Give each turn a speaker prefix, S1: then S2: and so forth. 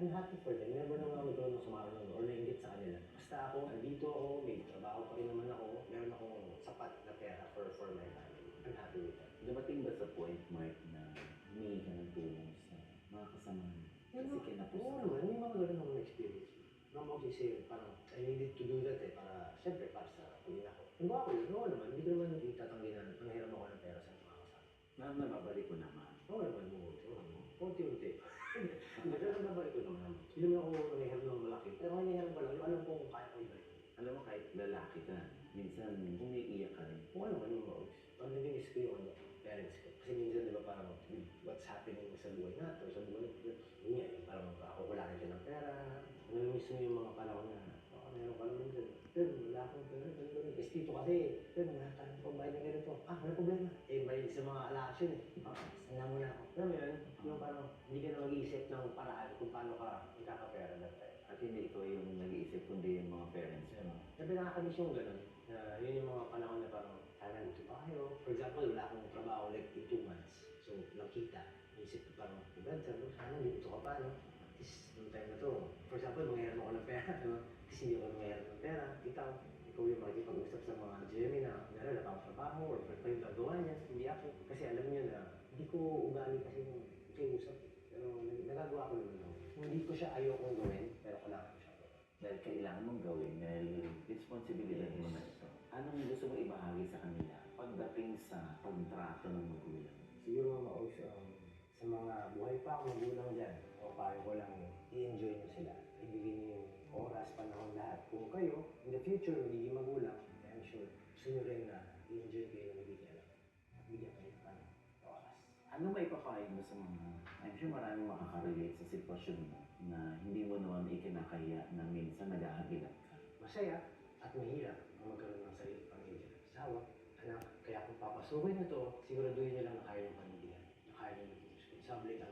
S1: I'm happy for them. Never naman ako nagkaroon ng sama ng or nainggit sa kanila. Basta ako, nandito ako, may trabaho pa rin naman ako, meron akong sapat na pera for my family. I'm happy with that.
S2: Dumating ba sa point, Mark, na humingi ka ng tulong sa mga kasamahan mo? Kasi
S1: Oo
S2: kinapusan.
S1: naman, may mga ganun akong experience. Naman ako sisir, parang I needed to do that para, syempre, para sa pag-ina ko. Kung ako yun, oo naman, hindi ko naman itatanggi na nanghiram ako ng pera sa mga kasama.
S2: Nababalik ko naman.
S1: Oo naman, unti-unti. Hindi, pero nabalik ko naman. Hindi naman ako nangihiram ng malaki. Pero nangihiram ko lang, yung alam kong kaya ko ibalik.
S2: Alam mo, kahit lalaki ka, minsan umiiyak ka rin.
S1: Oo naman yung mga pag nag-inis ko yung parents ko. Kasi minsan, di ba, parang what's happening sa buhay natin, sa buhay natin. Yun nga, yung parang ako kulangan siya ng pera. Namimiss mo yung mga panahon na, meron ka naman dyan. Pero wala akong pera, ganun. Kasi dito kasi, pero wala tayong pambayad na ganito. May problema. May sa mga alaction eh. Sana mo na ako. Alam mo yun, yung parang hindi ka na mag-iisip ng paraan kung paano ka magkakapera that time.
S2: At hindi ikaw yung nag-iisip, kundi yung mga parents mo.
S1: Sabi nakakamiss yung gano'n. Yun yung mga panahon na parang, sana nandito pa kayo. For example, wala akong trabaho like in 2 months. So, nakita. Isip ko parang, God, sana nandito ka pa, no? At least, noong time na to. For example, mangyayaran ako ng pera, no? Kasi hindi ako mangyayaran ng pera. Ikaw yung makikipag-usap sa mga GMA na, wala pang trabaho or pa yung gagawa niya. Hindi ako. Kasi alam niyo na, hindi ko ugali kasi yung usap. Pero nagagawa ko naman ako. Hindi ko siya ayokong gawin, pero kailangan ko siya gawin.
S2: Dahil kailangan mong gawin, dahil responsibilidad mo na ito. Anong gusto mo ibahagi sa kanila pagdating sa pagtrato ng magulang?
S1: Siguro sa mga buhay pa ako magulang dyan, o payo ko lang i-enjoy nyo sila. Ibigin nyo yung oras, panahon lahat. Kung kayo, in the future, magiging magulang, I'm sure, gusto nyo rin na i-enjoy kayo na bigyan lang. Bigyan kayo ng panahon, oras.
S2: Ano may papayo mo sa mga, I'm sure maraming makaka-relate sa sitwasyon mo na hindi mo naman ikinakaya na minsan nag-aagilat ka?
S1: Masaya at mahirap ang magkaroon ng sarili pamilya. Asawa, anak, kaya kung papasukin nyo to, siguraduhin nyo lang na kaya yung pamilya. Na kaya nyo maging responsable ka